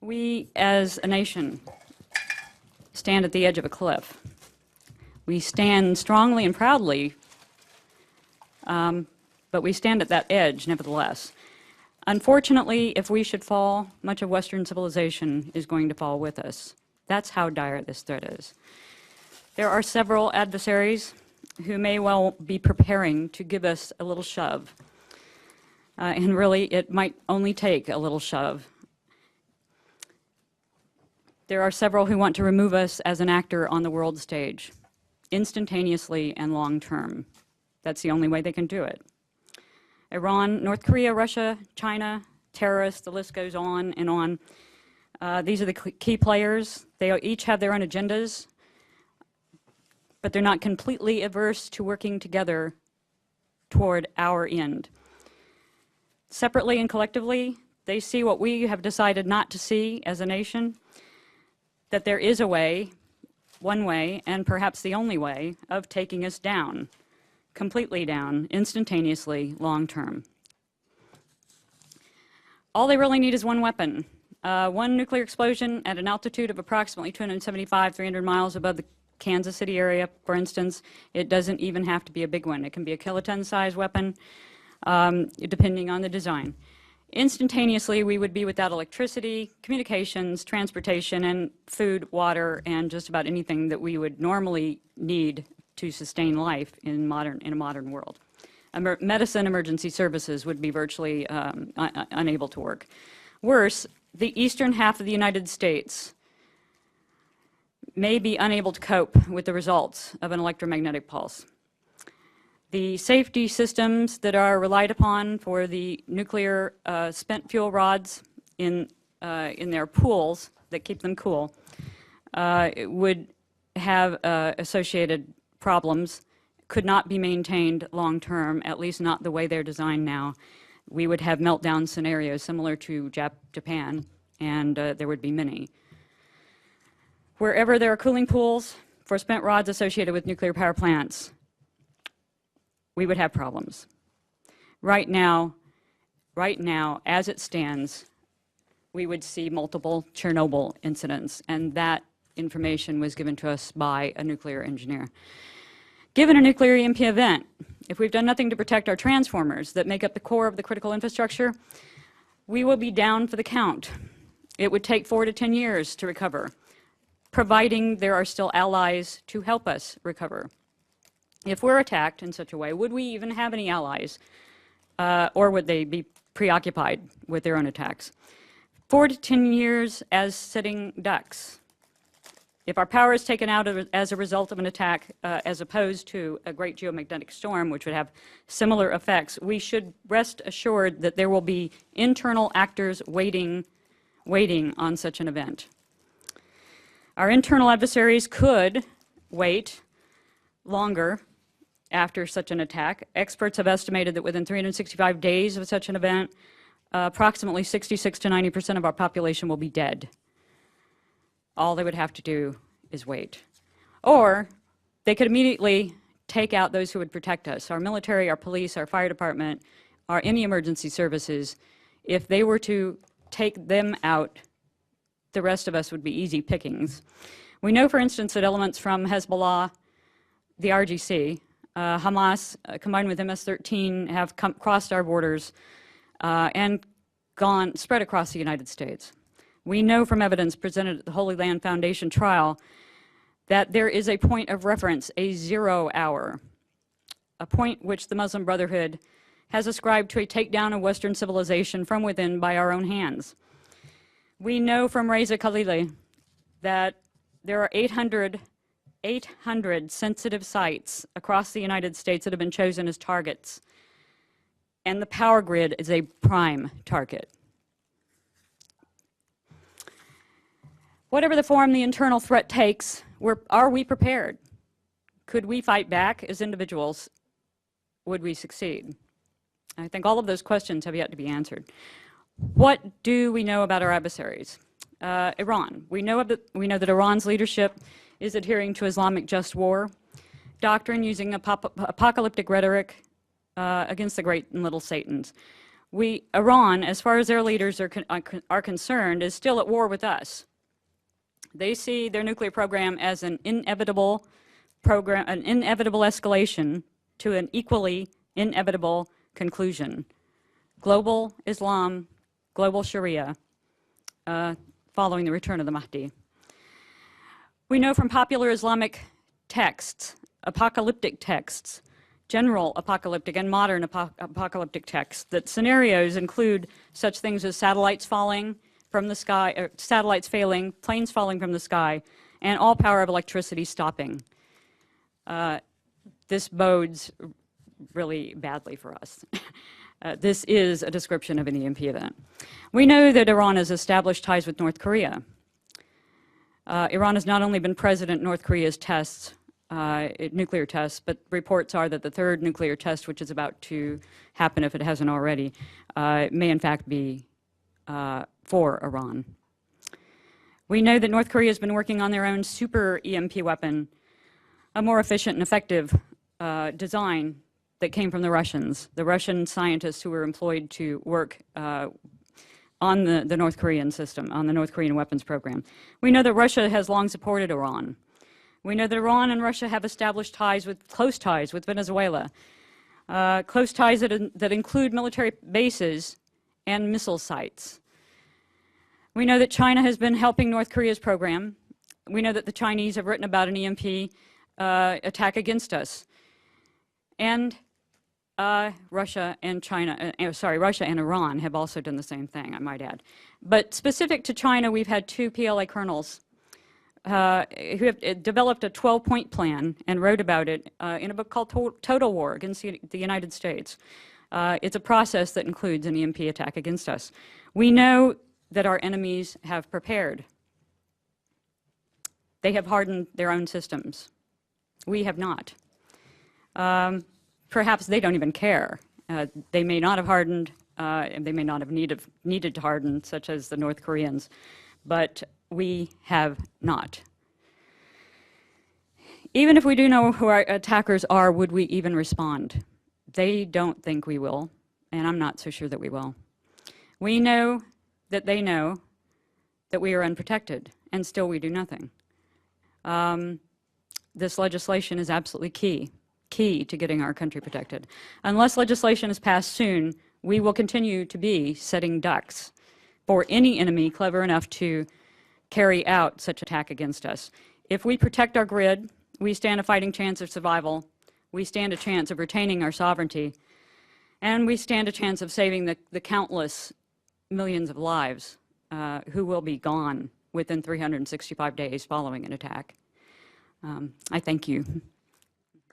We, as a nation, stand at the edge of a cliff. We stand strongly and proudly, but we stand at that edge, nevertheless. Unfortunately, if we should fall, much of Western civilization is going to fall with us. That's how dire this threat is. There are several adversaries who may well be preparing to give us a little shove. And really, it might only take a little shove. There are several who want to remove us as an actor on the world stage, instantaneously and long term. That's the only way they can do it. Iran, North Korea, Russia, China, terrorists, the list goes on and on. These are the key players. They each have their own agendas, but they're not completely averse to working together toward our end. Separately and collectively, they see what we have decided not to see as a nation, that there is a way, one way, and perhaps the only way, of taking us down, completely down, instantaneously, long term. All they really need is one weapon. One nuclear explosion at an altitude of approximately 275, 300 miles above the Kansas City area, for instance. It doesn't even have to be a big one. It can be a kiloton-sized weapon, depending on the design. Instantaneously, we would be without electricity, communications, transportation, and food, water, and just about anything that we would normally need to sustain life in a modern world. Medicine emergency services would be virtually unable to work. Worse, the eastern half of the United States may be unable to cope with the results of an electromagnetic pulse. The safety systems that are relied upon for the nuclear spent fuel rods in their pools that keep them cool would have associated problems, could not be maintained long term, at least not the way they're designed now. We would have meltdown scenarios similar to Japan, and there would be many. Wherever there are cooling pools for spent rods associated with nuclear power plants, we would have problems. Right now, as it stands, we would see multiple Chernobyl incidents, and that information was given to us by a nuclear engineer. Given a nuclear EMP event, if we've done nothing to protect our transformers that make up the core of the critical infrastructure, we will be down for the count. It would take 4 to 10 years to recover, providing there are still allies to help us recover. If we're attacked in such a way, would we even have any allies, or would they be preoccupied with their own attacks? 4 to 10 years as sitting ducks. If our power is taken out as a result of an attack, as opposed to a great geomagnetic storm, which would have similar effects, we should rest assured that there will be internal actors waiting on such an event. Our internal adversaries could wait longer after such an attack. Experts have estimated that within 365 days of such an event, approximately 66 to 90% of our population will be dead. All they would have to do is wait. Or they could immediately take out those who would protect us, our military, our police, our fire department, any emergency services. If they were to take them out, the rest of us would be easy pickings. We know, for instance, that elements from Hezbollah, the RGC, Hamas, combined with MS-13, have crossed our borders and spread across the United States. We know from evidence presented at the Holy Land Foundation trial that there is a point of reference, a 0 hour, a point which the Muslim Brotherhood has ascribed to a takedown of Western civilization from within by our own hands. We know from Reza Khalili that there are 800 sensitive sites across the United States that have been chosen as targets, and the power grid is a prime target. Whatever the form the internal threat takes, are we prepared? Could we fight back as individuals? Would we succeed? I think all of those questions have yet to be answered. What do we know about our adversaries? Iran. We know that Iran's leadership is adhering to Islamic just war doctrine, using apocalyptic rhetoric against the great and little Satans. Iran, as far as their leaders are concerned, is still at war with us. They see their nuclear program as an inevitable escalation to an equally inevitable conclusion. Global Islam, global Sharia, following the return of the Mahdi. We know from popular Islamic texts, apocalyptic texts, general apocalyptic and modern apocalyptic texts, that scenarios include such things as satellites falling from the sky, satellites failing, planes falling from the sky, and all power of electricity stopping. This bodes really badly for us. This is a description of an EMP event. We know that Iran has established ties with North Korea. Iran has not only been present at North Korea's tests, nuclear tests, but reports are that the third nuclear test, which is about to happen if it hasn't already, may in fact be for Iran. We know that North Korea has been working on their own super EMP weapon, a more efficient and effective design that came from the Russian scientists who were employed to work on the North Korean system, on the North Korean weapons program. We know that Russia has long supported Iran. We know that Iran and Russia have established close ties with Venezuela, close ties that include military bases and missile sites. We know that China has been helping North Korea's program. We know that the Chinese have written about an EMP attack against us. And Russia and Iran have also done the same thing, I might add. But specific to China, we've had two PLA colonels who have developed a 12-point plan and wrote about it in a book called Total War Against the United States. It's a process that includes an EMP attack against us. We know that our enemies have prepared. They have hardened their own systems. We have not. Perhaps they don't even care. They may not have hardened, and they may not have needed to harden, such as the North Koreans, but we have not. Even if we do know who our attackers are, would we even respond? They don't think we will, and I'm not so sure that we will. We know that they know that we are unprotected, and still we do nothing. This legislation is absolutely key to getting our country protected. Unless legislation is passed soon, we will continue to be setting ducks for any enemy clever enough to carry out such attack against us. If we protect our grid, we stand a fighting chance of survival, we stand a chance of retaining our sovereignty, and we stand a chance of saving the countless millions of lives who will be gone within 365 days following an attack. I thank you.